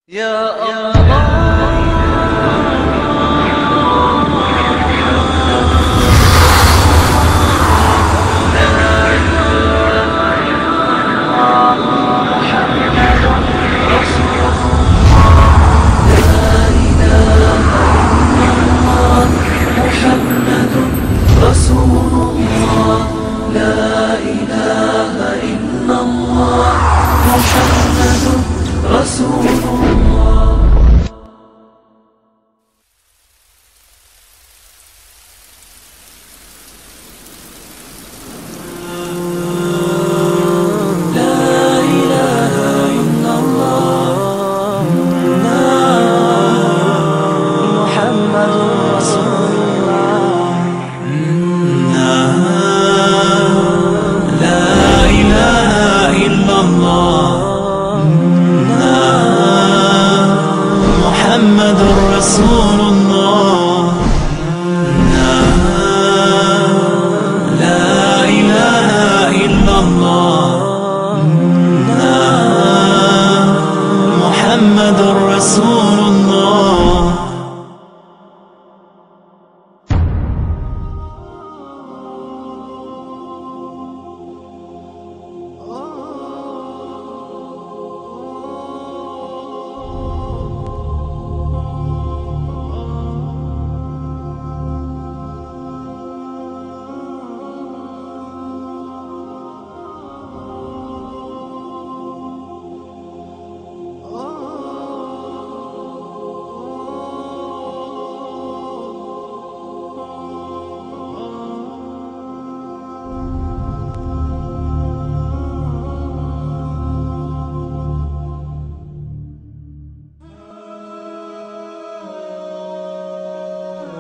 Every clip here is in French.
يا الله رسول الله لا إله إلا الله محمد رسول الله. لا إله إلا الله محمد رسول الله. لا إله إلا الله محمد رسول الله. لا إله إلا الله محمد رسول الله.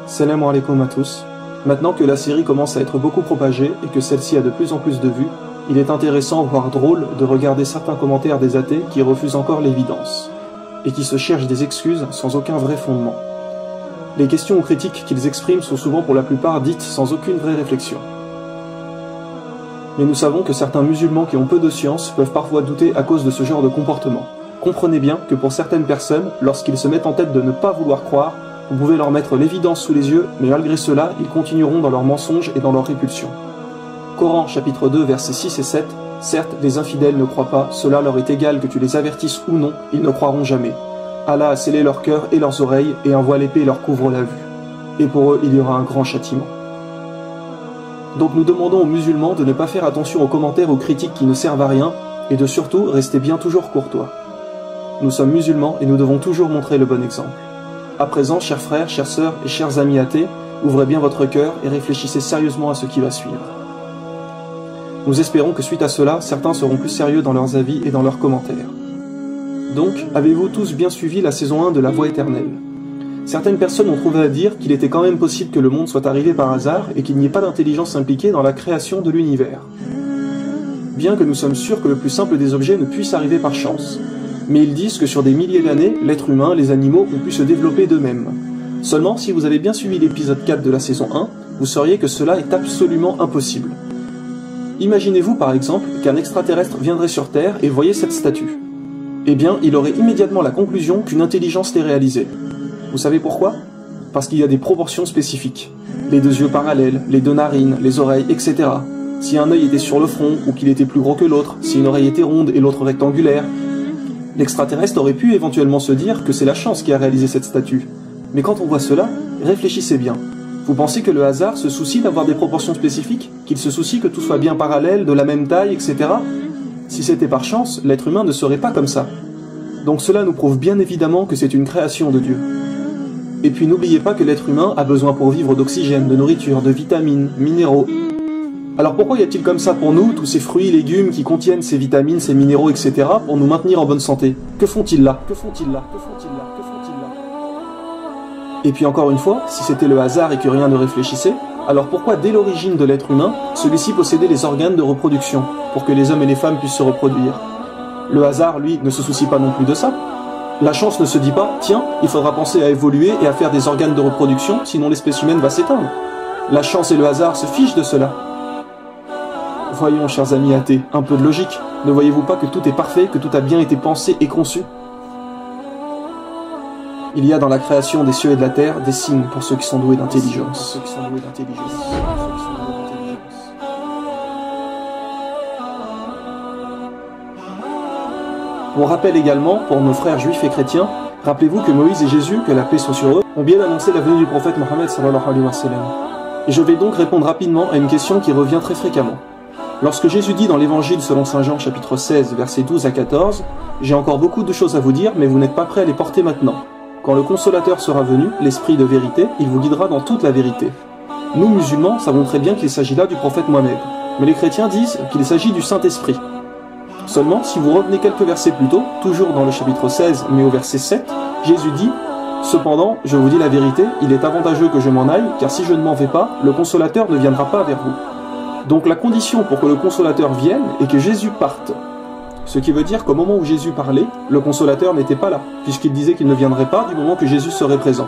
Salam alaikum à tous. Maintenant que la série commence à être beaucoup propagée et que celle-ci a de plus en plus de vues, il est intéressant, voire drôle, de regarder certains commentaires des athées qui refusent encore l'évidence, et qui se cherchent des excuses sans aucun vrai fondement. Les questions ou critiques qu'ils expriment sont souvent pour la plupart dites sans aucune vraie réflexion. Mais nous savons que certains musulmans qui ont peu de science peuvent parfois douter à cause de ce genre de comportement. Comprenez bien que pour certaines personnes, lorsqu'ils se mettent en tête de ne pas vouloir croire, vous pouvez leur mettre l'évidence sous les yeux, mais malgré cela, ils continueront dans leurs mensonges et dans leurs répulsions. Coran chapitre 2 versets 6 et 7. Certes, les infidèles ne croient pas, cela leur est égal que tu les avertisses ou non, ils ne croiront jamais. Allah a scellé leur cœur et leurs oreilles, et un voile épais leur couvre la vue. Et pour eux, il y aura un grand châtiment. Donc nous demandons aux musulmans de ne pas faire attention aux commentaires ou critiques qui ne servent à rien, et de surtout rester bien toujours courtois. Nous sommes musulmans et nous devons toujours montrer le bon exemple. À présent, chers frères, chères sœurs et chers amis athées, ouvrez bien votre cœur et réfléchissez sérieusement à ce qui va suivre. Nous espérons que suite à cela, certains seront plus sérieux dans leurs avis et dans leurs commentaires. Donc, avez-vous tous bien suivi la saison 1 de La Voie éternelle? Certaines personnes ont trouvé à dire qu'il était quand même possible que le monde soit arrivé par hasard et qu'il n'y ait pas d'intelligence impliquée dans la création de l'univers. Bien que nous sommes sûrs que le plus simple des objets ne puisse arriver par chance. Mais ils disent que sur des milliers d'années, l'être humain, les animaux ont pu se développer d'eux-mêmes. Seulement, si vous avez bien suivi l'épisode 4 de la saison 1, vous sauriez que cela est absolument impossible. Imaginez-vous par exemple qu'un extraterrestre viendrait sur Terre et voyait cette statue. Eh bien, il aurait immédiatement la conclusion qu'une intelligence l'ait réalisée. Vous savez pourquoi? Parce qu'il y a des proportions spécifiques. Les deux yeux parallèles, les deux narines, les oreilles, etc. Si un œil était sur le front ou qu'il était plus gros que l'autre, si une oreille était ronde et l'autre rectangulaire, l'extraterrestre aurait pu éventuellement se dire que c'est la chance qui a réalisé cette statue. Mais quand on voit cela, réfléchissez bien. Vous pensez que le hasard se soucie d'avoir des proportions spécifiques? Qu'il se soucie que tout soit bien parallèle, de la même taille, etc. Si c'était par chance, l'être humain ne serait pas comme ça. Donc cela nous prouve bien évidemment que c'est une création de Dieu. Et puis n'oubliez pas que l'être humain a besoin pour vivre d'oxygène, de nourriture, de vitamines, minéraux. Alors pourquoi y a-t-il comme ça pour nous, tous ces fruits, légumes qui contiennent ces vitamines, ces minéraux, etc. pour nous maintenir en bonne santé? Que font-ils là? Que font-ils là? Que font-ils là? Que font-ils là? Et puis encore une fois, si c'était le hasard et que rien ne réfléchissait, alors pourquoi dès l'origine de l'être humain, celui-ci possédait les organes de reproduction, pour que les hommes et les femmes puissent se reproduire? Le hasard, lui, ne se soucie pas non plus de ça. La chance ne se dit pas, tiens, il faudra penser à évoluer et à faire des organes de reproduction, sinon l'espèce humaine va s'éteindre. La chance et le hasard se fichent de cela. Voyons, chers amis athées, un peu de logique. Ne voyez-vous pas que tout est parfait, que tout a bien été pensé et conçu? Il y a dans la création des cieux et de la terre des signes pour ceux qui sont doués d'intelligence. On rappelle également, pour nos frères juifs et chrétiens, rappelez-vous que Moïse et Jésus, que la paix soit sur eux, ont bien annoncé la venue du prophète Mohammed sallallahu alayhi wa sallam. Et je vais donc répondre rapidement à une question qui revient très fréquemment. Lorsque Jésus dit dans l'évangile selon saint Jean chapitre 16 versets 12 à 14, « J'ai encore beaucoup de choses à vous dire, mais vous n'êtes pas prêts à les porter maintenant. Quand le consolateur sera venu, l'esprit de vérité, il vous guidera dans toute la vérité. » Nous, musulmans, savons très bien qu'il s'agit là du prophète Mohammed, mais les chrétiens disent qu'il s'agit du Saint-Esprit. Seulement, si vous revenez quelques versets plus tôt, toujours dans le chapitre 16, mais au verset 7, Jésus dit « Cependant, je vous dis la vérité, il est avantageux que je m'en aille, car si je ne m'en vais pas, le consolateur ne viendra pas vers vous. » Donc la condition pour que le consolateur vienne est que Jésus parte. Ce qui veut dire qu'au moment où Jésus parlait, le consolateur n'était pas là, puisqu'il disait qu'il ne viendrait pas du moment que Jésus serait présent.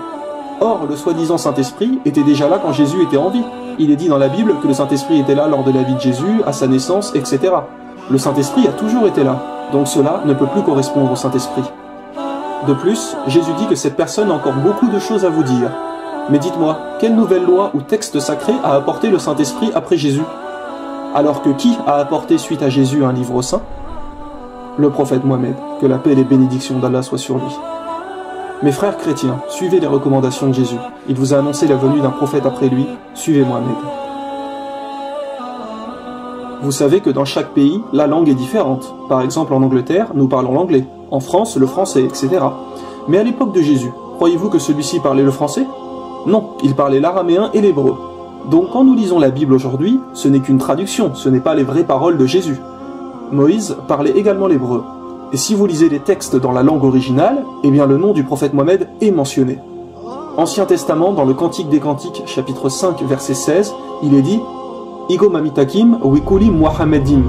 Or, le soi-disant Saint-Esprit était déjà là quand Jésus était en vie. Il est dit dans la Bible que le Saint-Esprit était là lors de la vie de Jésus, à sa naissance, etc. Le Saint-Esprit a toujours été là, donc cela ne peut plus correspondre au Saint-Esprit. De plus, Jésus dit que cette personne a encore beaucoup de choses à vous dire. Mais dites-moi, quelle nouvelle loi ou texte sacré a apporté le Saint-Esprit après Jésus? Alors que qui a apporté suite à Jésus un livre saint? Le prophète Mohammed, que la paix et les bénédictions d'Allah soient sur lui. Mes frères chrétiens, suivez les recommandations de Jésus. Il vous a annoncé la venue d'un prophète après lui, suivez Mohammed. Vous savez que dans chaque pays, la langue est différente. Par exemple, en Angleterre, nous parlons l'anglais. En France, le français, etc. Mais à l'époque de Jésus, croyez-vous que celui-ci parlait le français? Non, il parlait l'araméen et l'hébreu. Donc quand nous lisons la Bible aujourd'hui, ce n'est qu'une traduction, ce n'est pas les vraies paroles de Jésus. Moïse parlait également l'hébreu. Et si vous lisez les textes dans la langue originale, eh bien le nom du prophète Mohammed est mentionné. Ancien Testament, dans le Cantique des Cantiques, chapitre 5, verset 16, il est dit « Igo mamitakim wikuli Muhammadim ».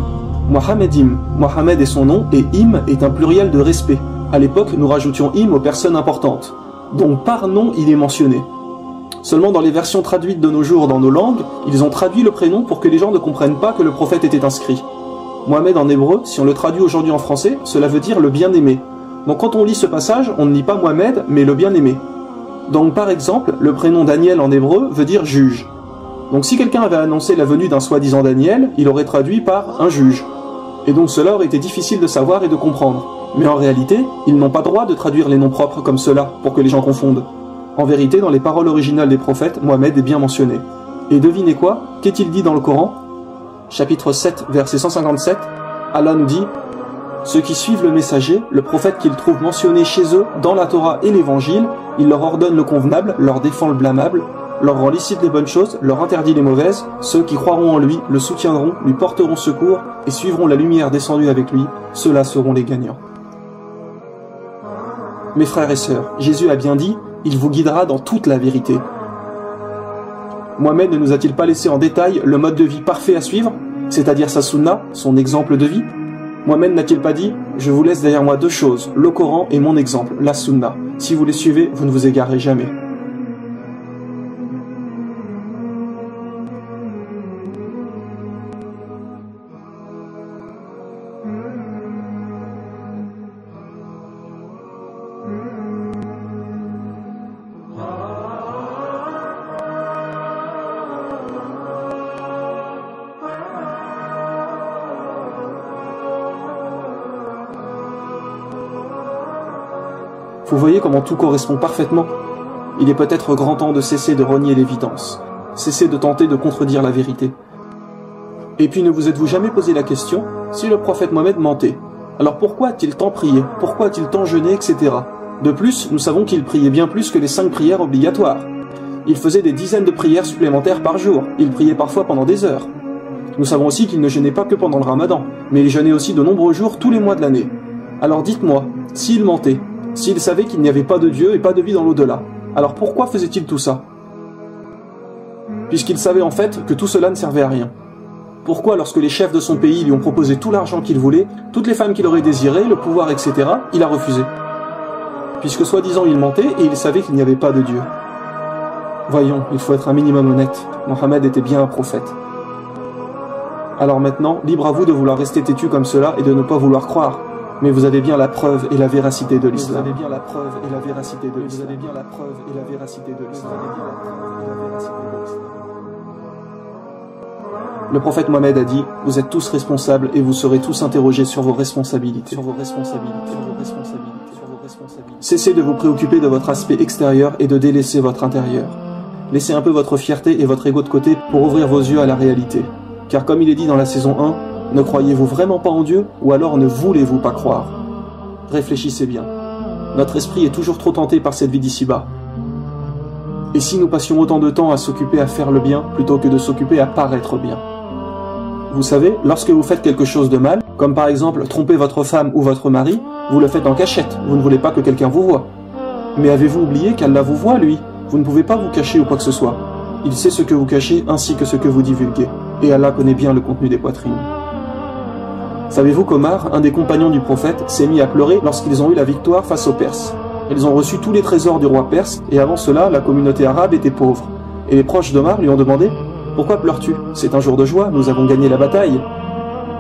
Muhammadim, Mohammed est son nom, et im est un pluriel de respect. À l'époque, nous rajoutions im aux personnes importantes. Donc par nom, il est mentionné. Seulement dans les versions traduites de nos jours dans nos langues, ils ont traduit le prénom pour que les gens ne comprennent pas que le prophète était inscrit. Mohammed en hébreu, si on le traduit aujourd'hui en français, cela veut dire le bien-aimé. Donc quand on lit ce passage, on ne lit pas Mohammed, mais le bien-aimé. Donc par exemple, le prénom Daniel en hébreu veut dire juge. Donc si quelqu'un avait annoncé la venue d'un soi-disant Daniel, il aurait traduit par un juge. Et donc cela aurait été difficile de savoir et de comprendre. Mais en réalité, ils n'ont pas droit de traduire les noms propres comme cela, pour que les gens confondent. En vérité, dans les paroles originales des prophètes, Mohammed est bien mentionné. Et devinez quoi? Qu'est-il dit dans le Coran? Chapitre 7, verset 157, Allah nous dit « Ceux qui suivent le messager, le prophète qu'ils trouvent mentionné chez eux dans la Torah et l'Évangile, il leur ordonne le convenable, leur défend le blâmable, leur rend licite les bonnes choses, leur interdit les mauvaises, ceux qui croiront en lui, le soutiendront, lui porteront secours et suivront la lumière descendue avec lui, ceux-là seront les gagnants. » Mes frères et sœurs, Jésus a bien dit « Il vous guidera dans toute la vérité ». Mohammed ne nous a-t-il pas laissé en détail le mode de vie parfait à suivre, c'est-à-dire sa sunna, son exemple de vie? Mohammed n'a-t-il pas dit « Je vous laisse derrière moi deux choses, le Coran et mon exemple, la sunna. Si vous les suivez, vous ne vous égarez jamais. » Vous voyez comment tout correspond parfaitement? Il est peut-être grand temps de cesser de renier l'évidence, cesser de tenter de contredire la vérité. Et puis ne vous êtes-vous jamais posé la question, si le prophète Mohammed mentait, alors pourquoi a-t-il tant prié, pourquoi a-t-il tant jeûné, etc. De plus, nous savons qu'il priait bien plus que les 5 prières obligatoires. Il faisait des dizaines de prières supplémentaires par jour, il priait parfois pendant des heures. Nous savons aussi qu'il ne jeûnait pas que pendant le ramadan, mais il jeûnait aussi de nombreux jours tous les mois de l'année. Alors dites-moi, s'il mentait, s'il savait qu'il n'y avait pas de Dieu et pas de vie dans l'au-delà, alors pourquoi faisait-il tout ça? Puisqu'il savait en fait que tout cela ne servait à rien. Pourquoi, lorsque les chefs de son pays lui ont proposé tout l'argent qu'il voulait, toutes les femmes qu'il aurait désirées, le pouvoir, etc., il a refusé? Puisque soi-disant il mentait et il savait qu'il n'y avait pas de Dieu. Voyons, il faut être un minimum honnête, Mohammed était bien un prophète. Alors maintenant, libre à vous de vouloir rester têtu comme cela et de ne pas vouloir croire. Mais vous avez bien la preuve et la véracité de l'islam. Le prophète Mohammed a dit, vous êtes tous responsables et vous serez tous interrogés sur vos responsabilités. Cessez de vous préoccuper de votre aspect extérieur et de délaisser votre intérieur. Laissez un peu votre fierté et votre ego de côté pour ouvrir vos yeux à la réalité. Car comme il est dit dans la saison 1, ne croyez-vous vraiment pas en Dieu ou alors ne voulez-vous pas croire? Réfléchissez bien. Notre esprit est toujours trop tenté par cette vie d'ici-bas. Et si nous passions autant de temps à s'occuper à faire le bien plutôt que de s'occuper à paraître bien? Vous savez, lorsque vous faites quelque chose de mal, comme par exemple tromper votre femme ou votre mari, vous le faites en cachette, vous ne voulez pas que quelqu'un vous voie. Mais avez-vous oublié qu'Allah vous voit, lui? Vous ne pouvez pas vous cacher ou quoi que ce soit. Il sait ce que vous cachez ainsi que ce que vous divulguez. Et Allah connaît bien le contenu des poitrines. Savez-vous qu'Omar, un des compagnons du prophète, s'est mis à pleurer lorsqu'ils ont eu la victoire face aux Perses? Ils ont reçu tous les trésors du roi perse, et avant cela, la communauté arabe était pauvre. Et les proches d'Omar lui ont demandé « Pourquoi pleures-tu? C'est un jour de joie, nous avons gagné la bataille. »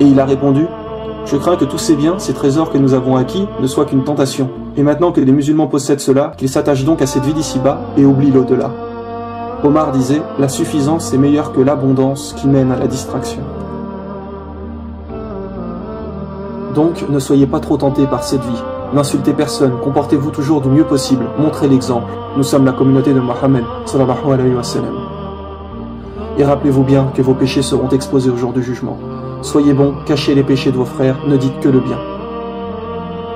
Et il a répondu « Je crains que tous ces biens, ces trésors que nous avons acquis, ne soient qu'une tentation. Et maintenant que les musulmans possèdent cela, qu'ils s'attachent donc à cette vie d'ici-bas et oublient l'au-delà. » Omar disait « La suffisance est meilleure que l'abondance qui mène à la distraction. » Donc, ne soyez pas trop tentés par cette vie. N'insultez personne, comportez-vous toujours du mieux possible, montrez l'exemple. Nous sommes la communauté de Mohammed, sallallahu alayhi wa sallam. Et rappelez-vous bien que vos péchés seront exposés au jour du jugement. Soyez bons, cachez les péchés de vos frères, ne dites que le bien.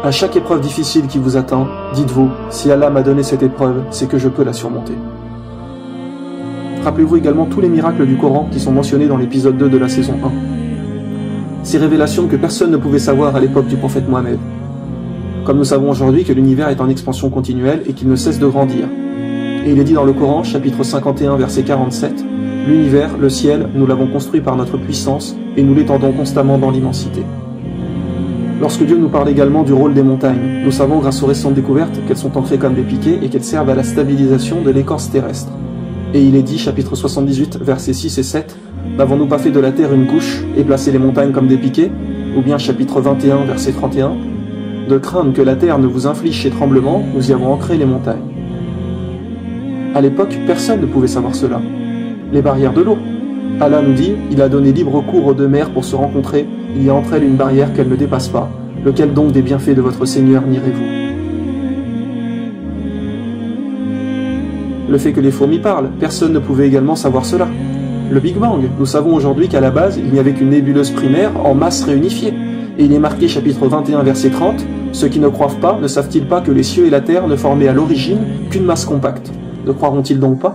À chaque épreuve difficile qui vous atteint, dites-vous, si Allah m'a donné cette épreuve, c'est que je peux la surmonter. Rappelez-vous également tous les miracles du Coran qui sont mentionnés dans l'épisode 2 de la saison 1. Ces révélations que personne ne pouvait savoir à l'époque du prophète Mohammed. Comme nous savons aujourd'hui que l'univers est en expansion continuelle et qu'il ne cesse de grandir. Et il est dit dans le Coran, chapitre 51, verset 47, « L'univers, le ciel, nous l'avons construit par notre puissance et nous l'étendons constamment dans l'immensité. » Lorsque Dieu nous parle également du rôle des montagnes, nous savons grâce aux récentes découvertes qu'elles sont ancrées comme des piquets et qu'elles servent à la stabilisation de l'écorce terrestre. Et il est dit, chapitre 78, versets 6 et 7, « N'avons-nous pas fait de la terre une couche et placé les montagnes comme des piquets ?» Ou bien chapitre 21, verset 31, « De craindre que la terre ne vous inflige ses tremblements, nous y avons ancré les montagnes. » À l'époque, personne ne pouvait savoir cela. Les barrières de l'eau. Allah nous dit, il a donné libre cours aux deux mers pour se rencontrer, il y a entre elles une barrière qu'elles ne dépassent pas. Lequel donc des bienfaits de votre Seigneur nierez-vous? Le fait que les fourmis parlent, personne ne pouvait également savoir cela. Le Big Bang, nous savons aujourd'hui qu'à la base, il n'y avait qu'une nébuleuse primaire en masse réunifiée. Et il est marqué chapitre 21 verset 30, « Ceux qui ne croient pas, ne savent-ils pas que les cieux et la terre ne formaient à l'origine qu'une masse compacte? Ne croiront-ils donc pas?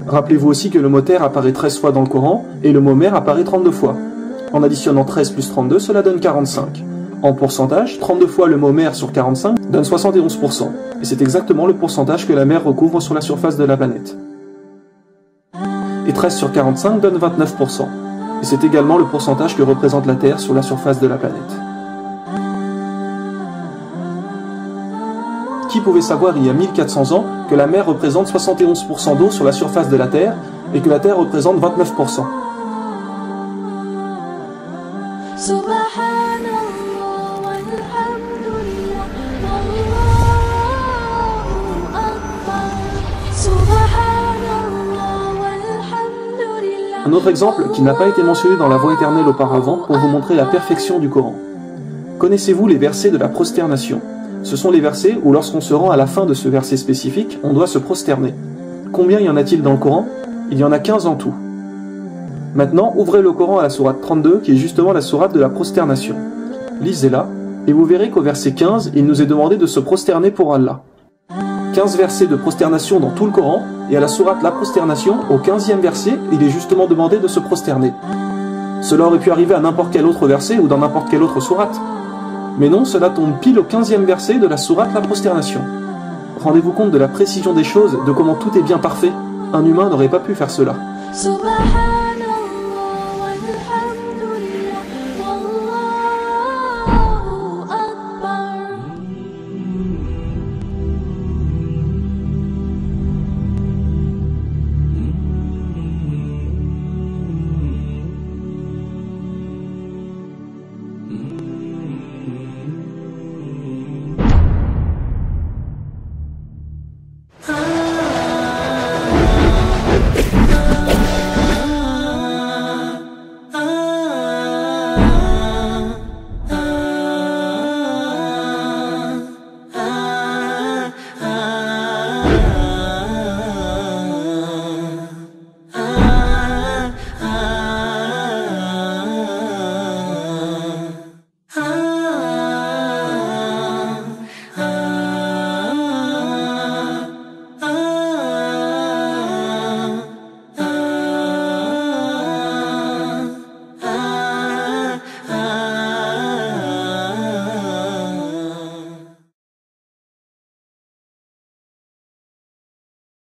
Rappelez-vous aussi que le mot terre apparaît 13 fois dans le Coran, et le mot mer apparaît 32 fois. En additionnant 13 plus 32, cela donne 45. En pourcentage, 32 fois le mot mer sur 45 donne 71%. Et c'est exactement le pourcentage que la mer recouvre sur la surface de la planète. Et 13 sur 45 donne 29%. Et c'est également le pourcentage que représente la Terre sur la surface de la planète. Qui pouvait savoir il y a 1400 ans que la mer représente 71% d'eau sur la surface de la Terre et que la Terre représente 29%? Un autre exemple qui n'a pas été mentionné dans la voie éternelle auparavant pour vous montrer la perfection du Coran. Connaissez-vous les versets de la prosternation? Ce sont les versets où lorsqu'on se rend à la fin de ce verset spécifique, on doit se prosterner. Combien y en a-t-il dans le Coran? Il y en a 15 en tout. Maintenant, ouvrez le Coran à la sourate 32 qui est justement la sourate de la prosternation. Lisez-la et vous verrez qu'au verset 15, il nous est demandé de se prosterner pour Allah. 15 versets de prosternation dans tout le Coran, et à la sourate la prosternation, au 15e verset, il est justement demandé de se prosterner. Cela aurait pu arriver à n'importe quel autre verset ou dans n'importe quelle autre sourate. Mais non, cela tombe pile au 15e verset de la sourate la prosternation. Rendez-vous compte de la précision des choses, de comment tout est bien parfait. Un humain n'aurait pas pu faire cela.